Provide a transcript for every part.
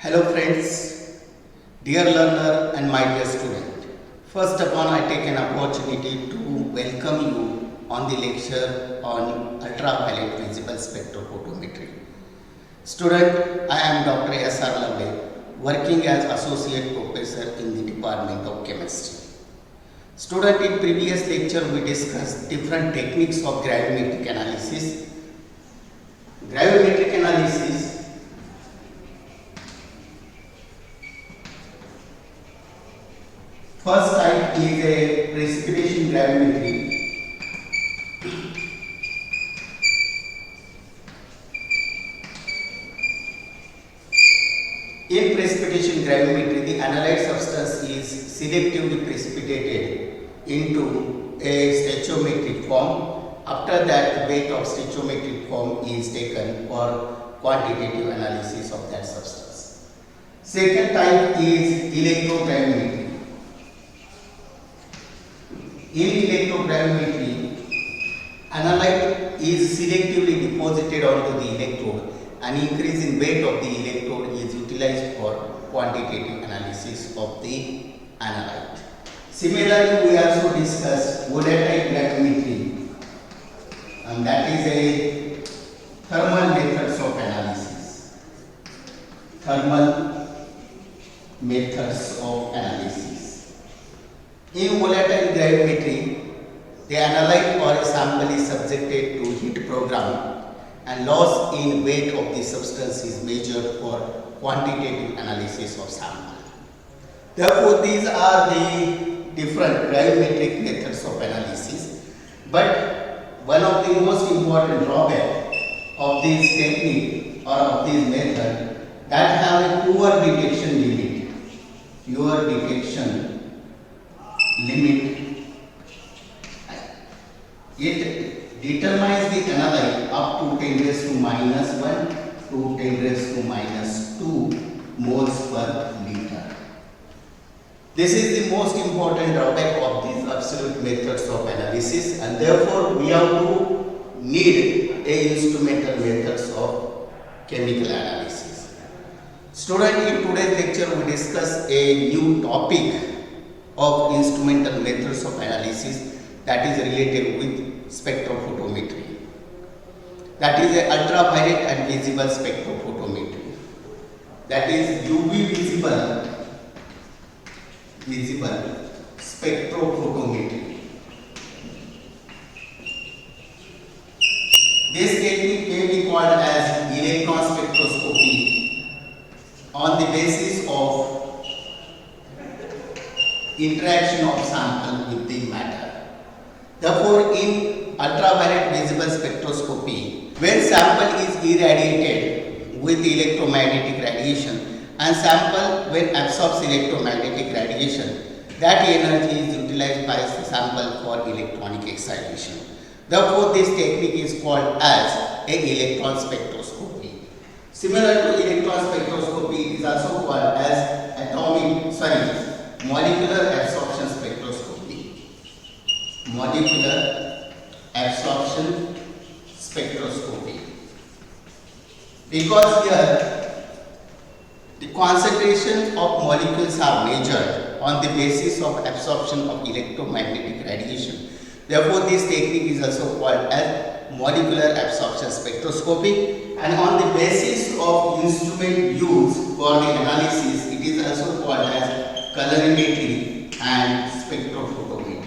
Hello friends, dear learner and my dear student. First upon I take an opportunity to welcome you on the lecture on ultraviolet visible spectrophotometry. Student, I am Dr. S.R. Lavde, working as Associate Professor in the Department of Chemistry. Student, in previous lecture we discussed different techniques of gravimetric analysis. Gravimetric analysis first type is a precipitation gravimetry. In precipitation gravimetry, the analyte substance is selectively precipitated into a stoichiometric form. After that, the weight of stoichiometric form is taken for quantitative analysis of that substance. Second type is electrogravimetry. In electrogravimetry, analyte is selectively deposited onto the electrode. An increase in weight of the electrode is utilized for quantitative analysis of the analyte. Similarly, we also discussed volatile gravimetry, and that is a thermal methods of analysis. Thermal methods of analysis. In volatile gravimetry, the analyte or a sample is subjected to heat program and loss in weight of the substance is measured for quantitative analysis of sample. Therefore, these are the different gravimetric methods of analysis. But one of the most important drawback of this technique or of this method that have a poor detection limit. Poor detection limit. It determines the analyte up to 10 raised to minus 1 to 10 raised to minus 2 moles per liter. This is the most important drawback of these absolute methods of analysis, and therefore we have to need a instrumental methods of chemical analysis. Student, in today's lecture we discuss a new topic of instrumental methods of analysis that is related with spectrophotometry. That is a ultraviolet and visible spectrophotometry. That is UV visible spectrophotometry. This technique may be called as electron spectroscopy on the basis of interaction of sample with the matter. Therefore, in ultraviolet visible spectroscopy, when sample is irradiated with electromagnetic radiation and sample when absorbs electromagnetic radiation, that energy is utilized by the sample for electronic excitation. Therefore, this technique is called as a electron spectroscopy. Similar to electron spectroscopy, it is also called as molecular absorption spectroscopy. Molecular absorption spectroscopy. Because here the concentration of molecules are measured on the basis of absorption of electromagnetic radiation. Therefore, this technique is also called as molecular absorption spectroscopy, and on the basis of instrument used for the analysis, it is also called as colorimetry and spectrophotometry.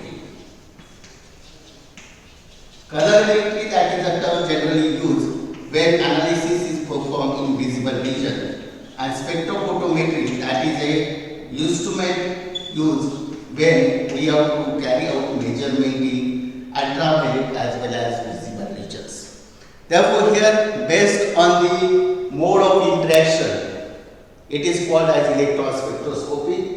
Colorimetry, that is a term generally used when analysis is performed in visible region, and spectrophotometry, that is a instrument used when we have to carry out measurement in ultraviolet as well as visible regions. Therefore, here based on the mode of interaction, it is called as electron spectroscopy.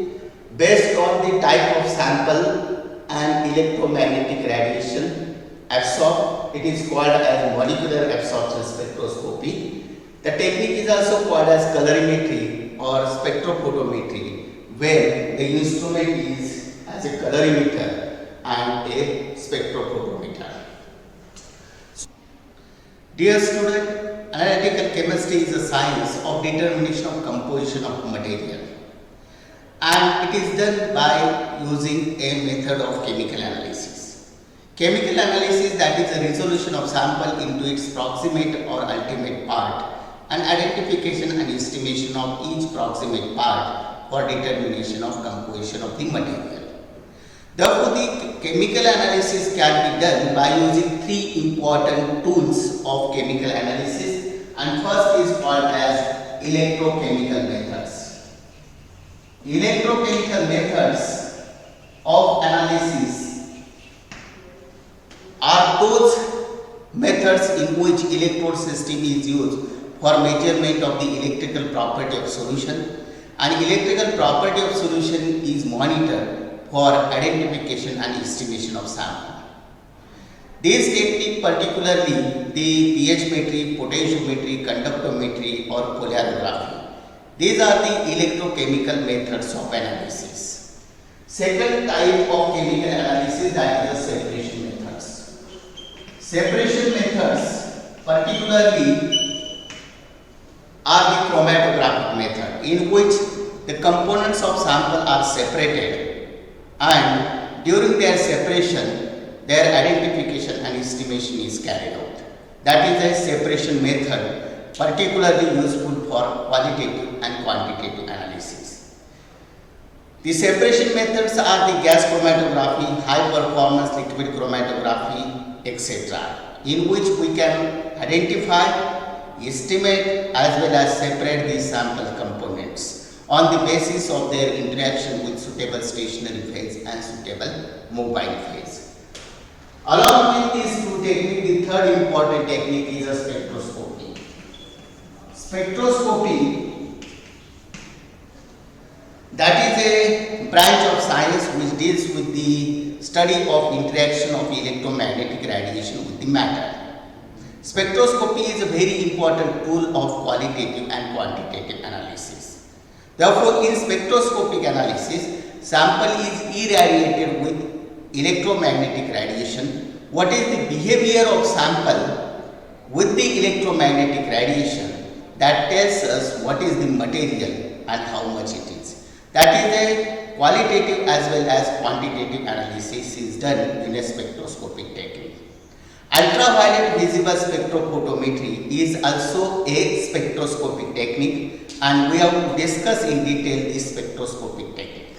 Based on the type of sample and electromagnetic radiation absorbed, it is called as molecular absorption spectroscopy. The technique is also called as colorimetry or spectrophotometry, where the instrument is as a colorimeter and a spectrophotometer. Dear student, analytic analytical chemistry is a science of determination of composition of material, and it is done by using a method of chemical analysis. Chemical analysis, that is a resolution of sample into its proximate or ultimate part and identification and estimation of each proximate part for determination of composition of the material. Therefore, the chemical analysis can be done by using three important tools of chemical analysis, and first is called as electrochemical methods. Electrochemical methods of analysis are those methods in which electrode system is used for measurement of the electrical property of solution, and electrical property of solution is monitored for identification and estimation of sample. These techniques, particularly the pH metry, potentiometry, conductometry or polarography, these are the electrochemical methods of analysis. Second type of chemical analysis, that is the separation methods. Separation methods particularly are the chromatographic method, in which the components of sample are separated, and during their separation, their identification and estimation is carried out. That is a separation method particularly useful for qualitative and quantitative analysis. The separation methods are the gas chromatography, high performance liquid chromatography, etc., in which we can identify, estimate as well as separate these sample components on the basis of their interaction with suitable stationary phase and suitable mobile phase. Along with these two techniques, the third important technique is a spectroscopy. Spectroscopy, that is a branch of science which deals with the study of interaction of electromagnetic radiation with the matter. Spectroscopy is a very important tool of qualitative and quantitative analysis. Therefore, in spectroscopic analysis, sample is irradiated with electromagnetic radiation. What is the behavior of sample with the electromagnetic radiation? That tells us what is the material and how much it is. That is a qualitative as well as quantitative analysis is done in a spectroscopic technique. Ultraviolet visible spectrophotometry is also a spectroscopic technique, and we have to discuss in detail this spectroscopic technique.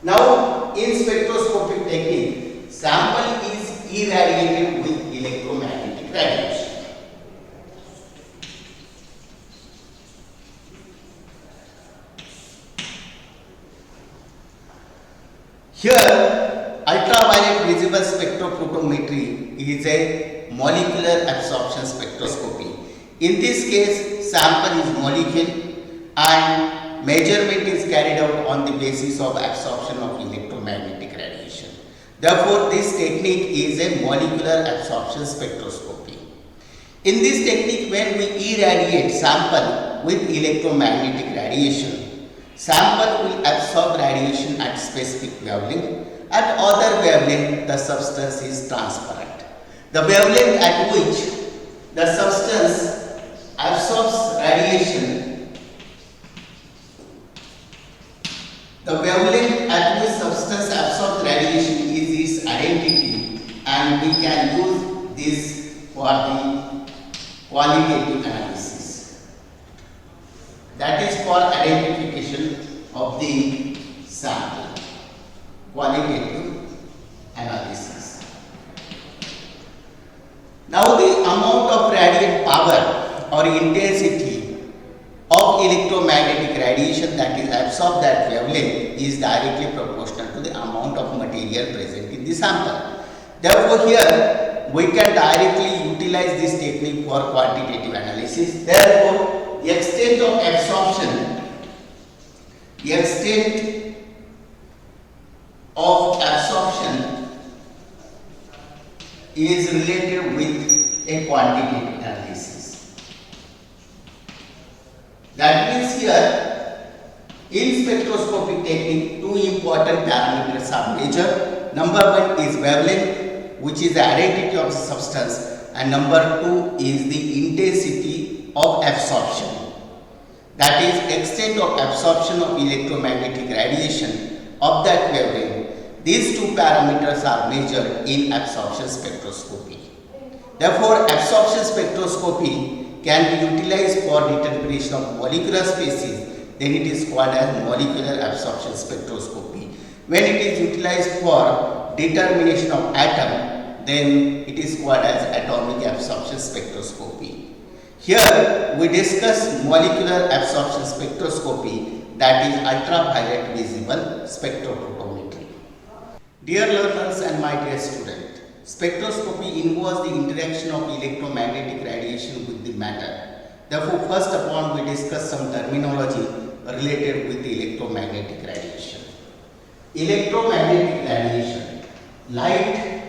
Now, in spectroscopic technique, sample is irradiated with electromagnetic radiation. Here, ultraviolet visible spectrophotometry is a molecular absorption spectroscopy. In this case, sample is molecule and measurement is carried out on the basis of absorption of electromagnetic radiation. Therefore, this technique is a molecular absorption spectroscopy. In this technique, when we irradiate sample with electromagnetic radiation, sample will absorb radiation at specific wavelength. At other wavelength, the substance is transparent. The wavelength at which the substance absorbs radiation, the wavelength at which substance absorbs radiation is its identity, and we can use this for the qualitative analysis. That is for identification of the sample. Qualitative analysis. Now, the amount of radiant power or intensity of electromagnetic radiation that is absorbed at wavelength is directly proportional to the amount of material present in the sample. Therefore, here we can directly utilize this technique for quantitative analysis. Therefore, the extent of absorption, is related with a quantitative analysis. That means here, in spectroscopic technique, two important parameters are measured. Number one is wavelength, which is the identity of the substance, and number two is the intensity of absorption, that is extent of absorption of electromagnetic radiation of that wavelength. These two parameters are measured in absorption spectroscopy. Therefore, absorption spectroscopy can be utilized for determination of molecular species. Then it is called as molecular absorption spectroscopy. When it is utilized for determination of atom, then it is called as atomic absorption spectroscopy. Here we discuss molecular absorption spectroscopy, that is ultraviolet visible spectrophotometry. Dear learners and my dear student, spectroscopy involves the interaction of electromagnetic radiation with the matter. Therefore, first upon we discuss some terminology related with the electromagnetic radiation. Electromagnetic radiation. Light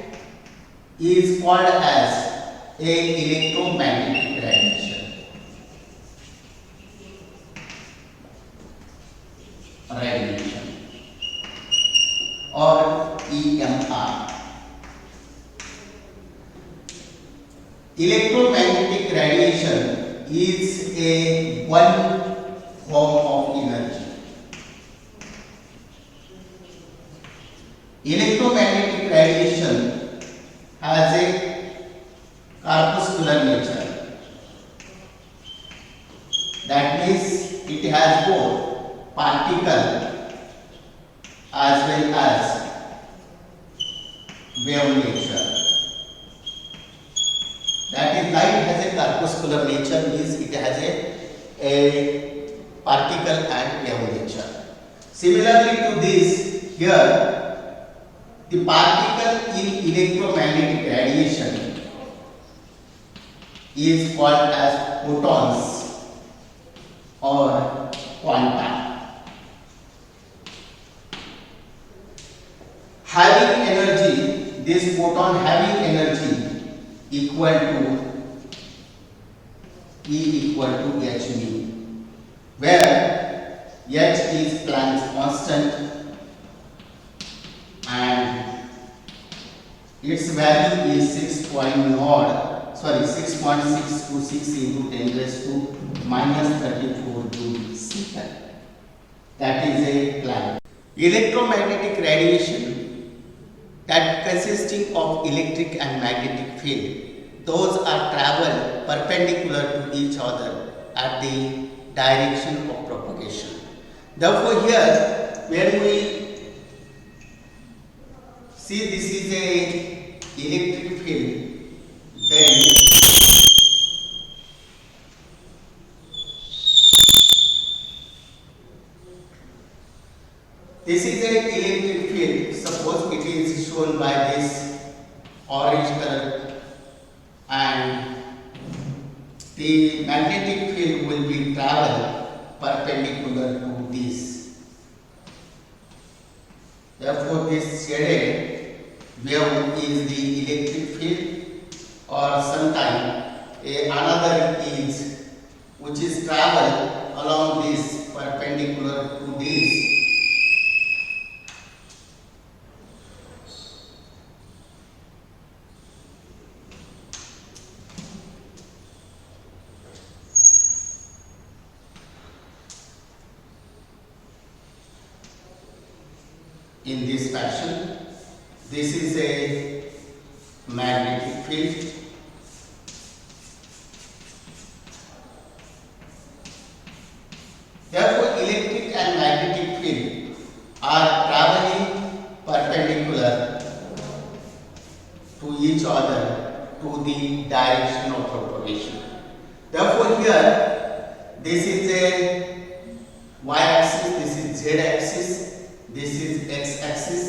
is called as a electromagnetic radiation. Or EMR. Electromagnetic radiation is a one form of energy. Electromagnetic radiation has a corpuscular nature. That means it has both particle as well as wave nature. That is, light has a corpuscular nature, means it has a particle and wave nature. Similarly to this, here the particle in electromagnetic radiation is called as photons or quanta. Having energy, this photon having energy equal to E equal to h nu, where h is Planck's constant and its value is 6.626 into 10 raised to minus 34 joule second. That is a Planck. Electromagnetic radiation, that consisting of electric and magnetic field, those are travel perpendicular to each other at the direction of propagation. Therefore, here when we see this is a electric field, then this is an electric field. Suppose it is shown by this orange color, and the magnetic field will be travel perpendicular to this. Therefore, this shaded wave is the electric field, or sometime another is which is travel along this perpendicular to this. In this fashion, this is a magnetic field. Therefore, electric and magnetic field are traveling perpendicular to each other to the direction of propagation. Therefore, here this is a y-axis, this is z-axis. This is x-axis.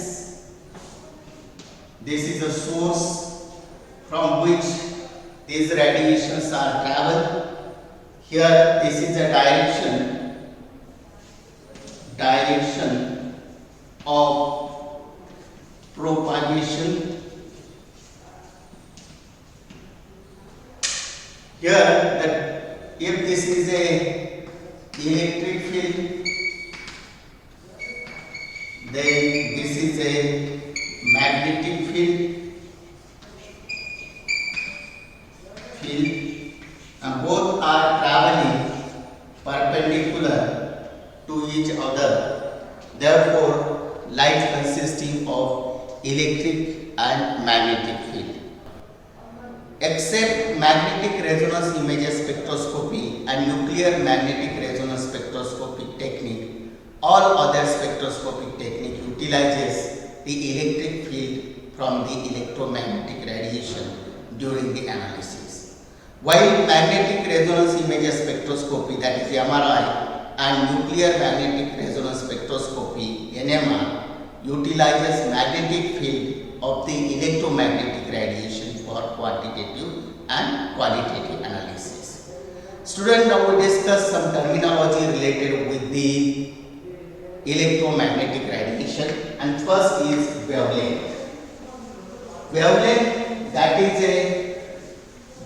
This is the source from which these radiations are traveled. Here, this is the direction of propagation. Here, if this is a electric field, then this is a magnetic field, and both are to each other. Therefore, light consisting of electric and magnetic field. Except magnetic resonance imaging spectroscopy and nuclear magnetic resonance spectroscopy technique, all other spectroscopic technique utilizes the electric field from the electromagnetic radiation during the analysis. While magnetic resonance imaging spectroscopy, that is MRI, and nuclear magnetic resonance spectroscopy, NMR, utilizes magnetic field of the electromagnetic radiation for quantitative and qualitative analysis. Students, now we discuss some terminology related with the electromagnetic radiation, and first is wavelength. Wavelength, that is a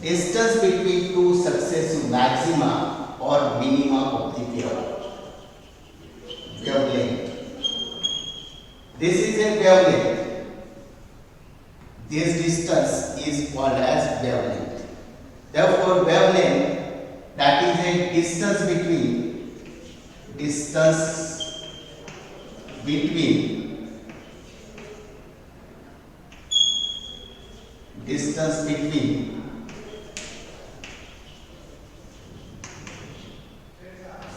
distance between two successive maxima or minima of the wave. Wavelength. This is a wavelength. This distance is called as wavelength. Therefore, wavelength, that is a distance between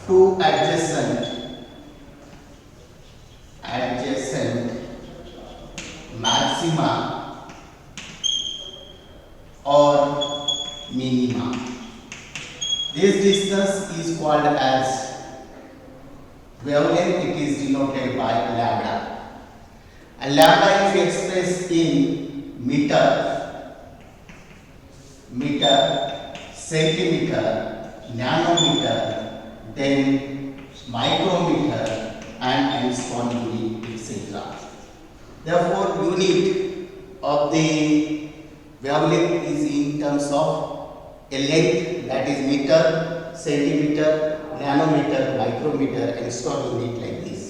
two adjacent maxima or minima. This distance is called as wavelength. It is denoted by lambda. And lambda is expressed in meter, centimeter, nanometer, then micrometer, and so on, unit, etc. Therefore, unit of the wavelength is in terms of a length, that is meter, centimeter, nanometer, micrometer, and so on, unit like this.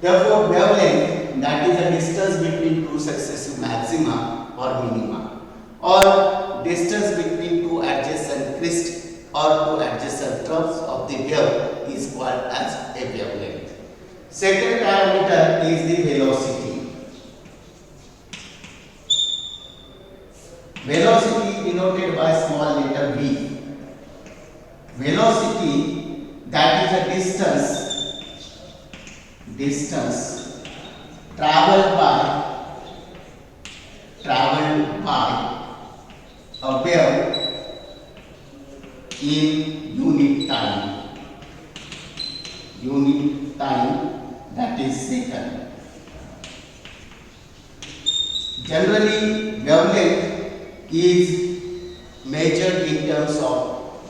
Therefore, wavelength, that is a distance between two successive maxima or minima, or distance between two adjacent crests or two adjacent troughs of the wave is called as a wavelength. Second parameter is the velocity. Velocity denoted by small letter v. Velocity, that is a distance traveled by a wave in unit time, that is second. Generally, wavelength is measured in terms of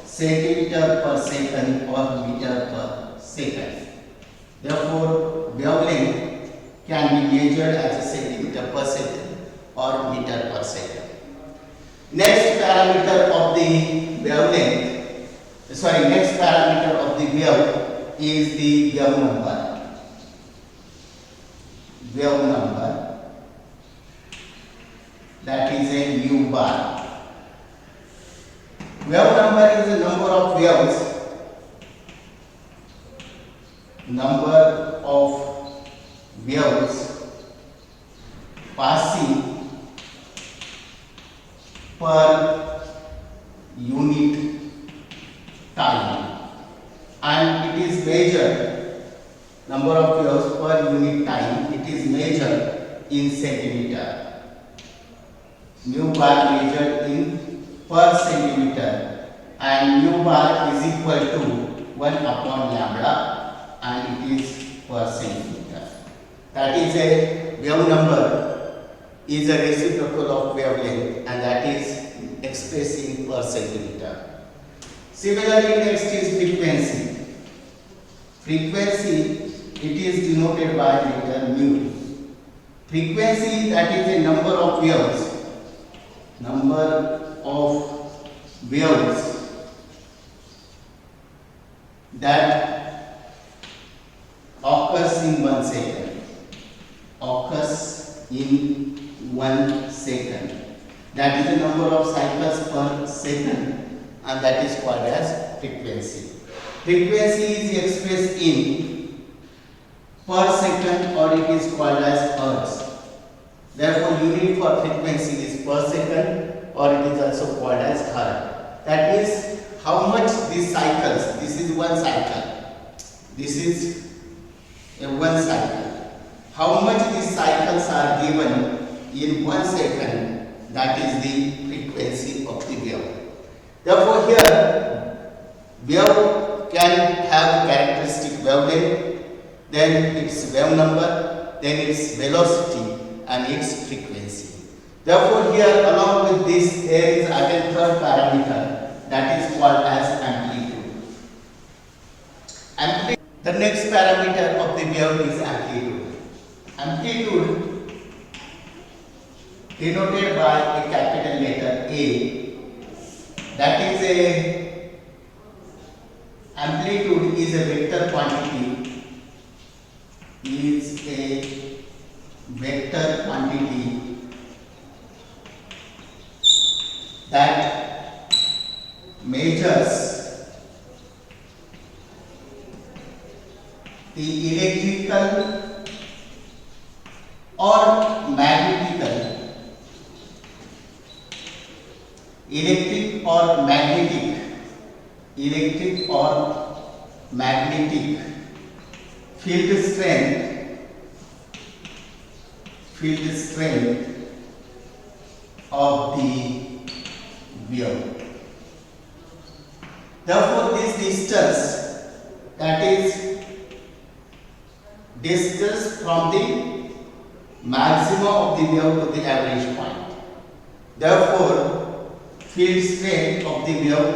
centimeter per second or meter per second. Therefore, wavelength can be measured as a centimeter per second or meter per second. Next parameter of the wave is the wave number. Wave number, that is a mu bar. Wave number is the number of waves passing per unit time, and it is measured, number of waves per unit time, it is measured in centimeter. Mu bar measured in per centimeter, and mu bar is equal to 1 upon lambda, and it is per centimeter. That is a wave number is a reciprocal of wavelength, and that is expressed in per centimeter. Similarly, next is frequency. Frequency, it is denoted by letter mu. Frequency, that is a number of waves that occurs in 1 second. That is the number of cycles per second, and that is called as frequency. Frequency is expressed in per second, or it is called as hertz. Therefore, unit for frequency is per second, or it is also called as hertz. That means how much these cycles, this is one cycle, this is a one cycle. How much these cycles are given in 1 second, that is the frequency of the wave. Therefore, here wave can have characteristic wavelength, then its wave number, then its velocity and its frequency. Therefore, here along with this there is again third parameter, that is called as amplitude. The next parameter of the wave is amplitude. Amplitude denoted by a capital letter A, that is amplitude is a vector quantity, that measures the electrical or magnetic field strength of the wave. Therefore, this distance, that is distance from the maximum of the wave to the average point. Therefore, field strength of the wave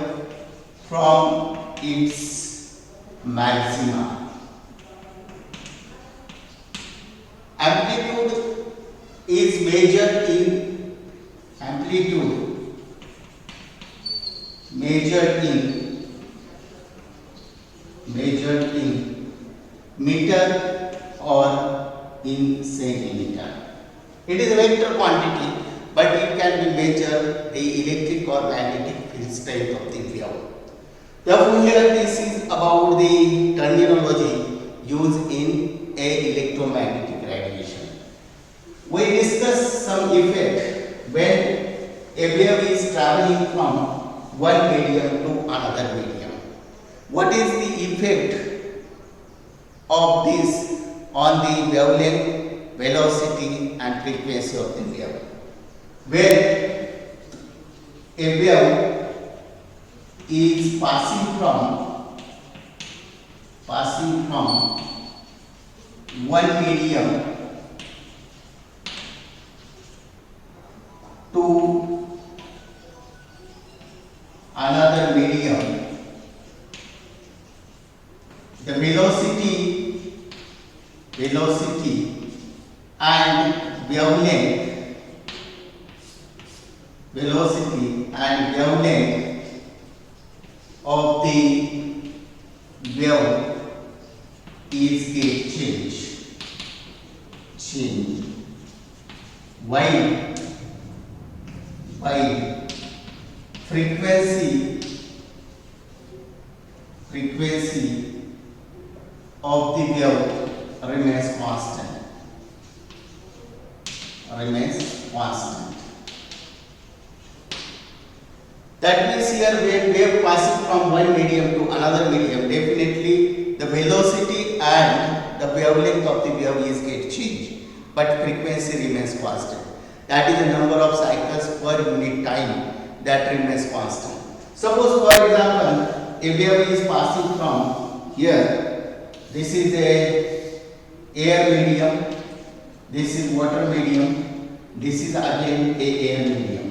from its maxima. Amplitude is measured in meter or in centimeter. It is a vector quantity, but it can be measured the electric or magnetic field strength of the wave. Therefore, here this is about the terminology used in electromagnetic radiation. We discussed some effect when a wave is traveling from one medium to another medium. What is the effect of this on the wavelength, velocity and frequency of the wave? When a wave is passing from one medium to another medium, the velocity and wavelength of the wave is get change. While frequency of the wave remains constant. That means here when wave passing from one medium to another medium, definitely the velocity and the wavelength of the wave is get changed, but frequency remains constant. That is the number of cycles per unit time that remains constant. Suppose, for example, a wave is passing from here. This is a air medium. This is water medium. This is again a air medium.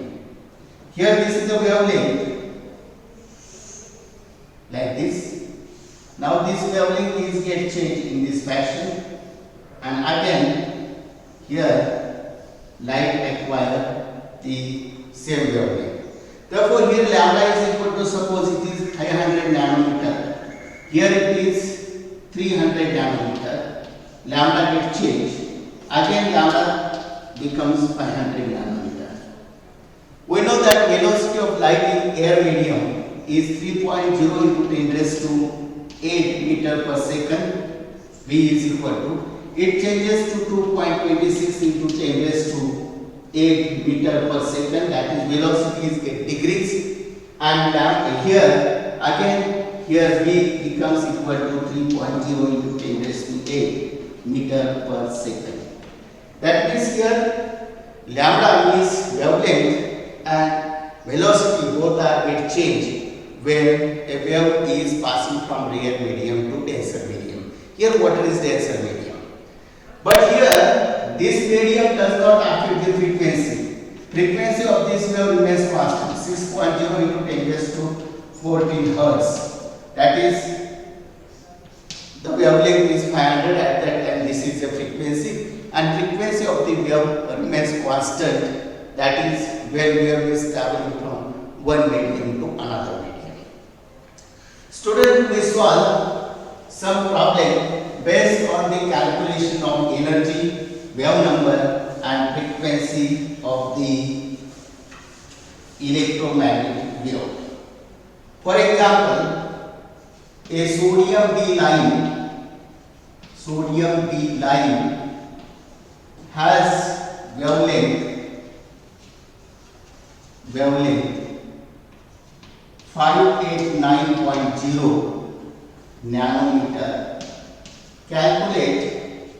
Here this is the wavelength, like this. Now this wavelength is get changed in this fashion, and again here light acquire the same wavelength. Therefore, here lambda is equal to, suppose it is 500 nanometer. Here it is 300 nanometer. Lambda gets changed. Again lambda becomes 500 nanometer. We know that velocity of light in air medium is 3.0 into 10 raised to 8 meter per second. V is equal to it changes to 2.26 into 10 raised to 8 meter per second, that is velocity is 8 degrees, and here again here v becomes equal to 3.0 into 10 raised to 8 meter per second. That means here lambda means wavelength and velocity both are get changed when a wave is passing from rare medium to denser medium. Here water is denser medium. But here this medium does not affect the frequency. Frequency of this wave remains constant, 6.0 into 10 raised to 14 hertz. That is the wavelength is 500 at that time. This is the frequency, and frequency of the wave remains constant. That is when wave is traveling from one medium to another medium. Student, we solve some problem based on the calculation of energy, wave number and frequency of the electromagnetic wave. For example, a sodium D line has wavelength 589.0 nanometer. Calculate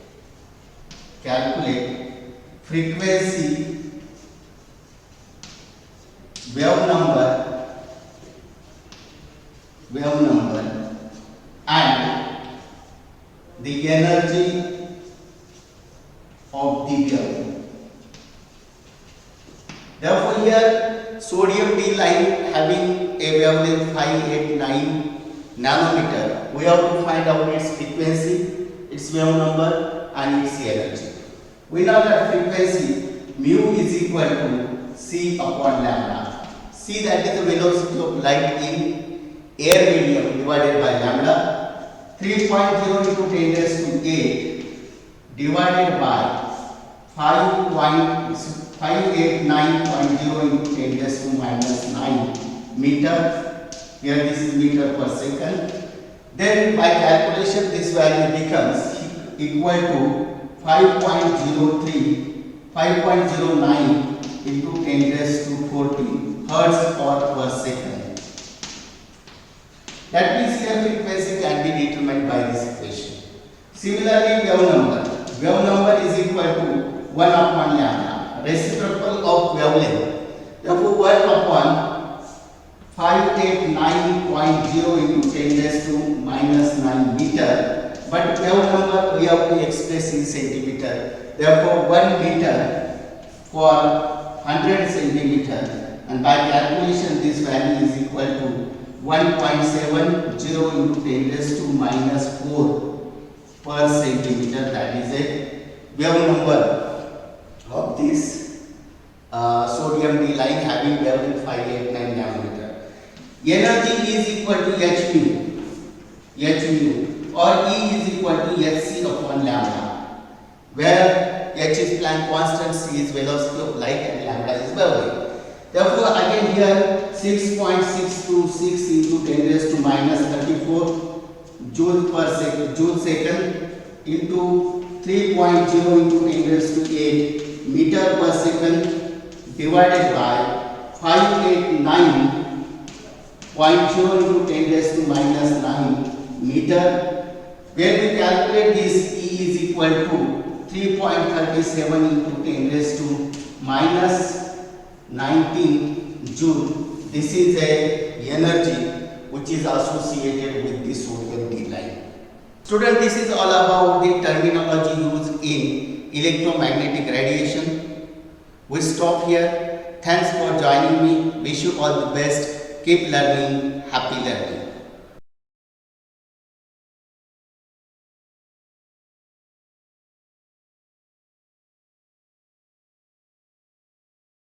frequency, wave number and the energy of the wave. Therefore here sodium D line having a wavelength 589 nanometer, we have to find out its frequency, its wave number and its energy. We know that frequency mu is equal to c upon lambda. C, that is the velocity of light in air medium divided by lambda. 3.0 into 10 raised to 8 divided by 589.0 into 10 raised to minus 9 meter. Here this is meter per second. Then by calculation this value becomes equal to 5.09 into 10 raised to 14 hertz per second. That means here frequency can be determined by this equation. Similarly, wave number is equal to 1 upon lambda, reciprocal of wavelength. Therefore 1 upon 589.0 into 10 raised to minus 9 meter. But wave number we have to express in centimeter. Therefore 1 meter for 100 centimeter, and by calculation this value is equal to 1.70 into 10 raised to minus 4 per centimeter. That is a wave number of this sodium D line having wavelength 589 nanometer. Energy is equal to h mu or E is equal to hc upon lambda, where h is Planck constant, c is velocity of light and lambda is wavelength. Therefore again here 6.626 into 10 raised to minus 34 joule second into 3.0 into 10 raised to 8 meter per second divided by 589.0 into 10 raised to minus 9 meter. When we calculate this, E is equal to 3.37 into 10 raised to minus 19 joule. This is a energy which is associated with the sodium D line. Student, this is all about the terminology used in electromagnetic radiation. We stop here. Thanks for joining me. Wish you all the best. Keep learning. Happy learning.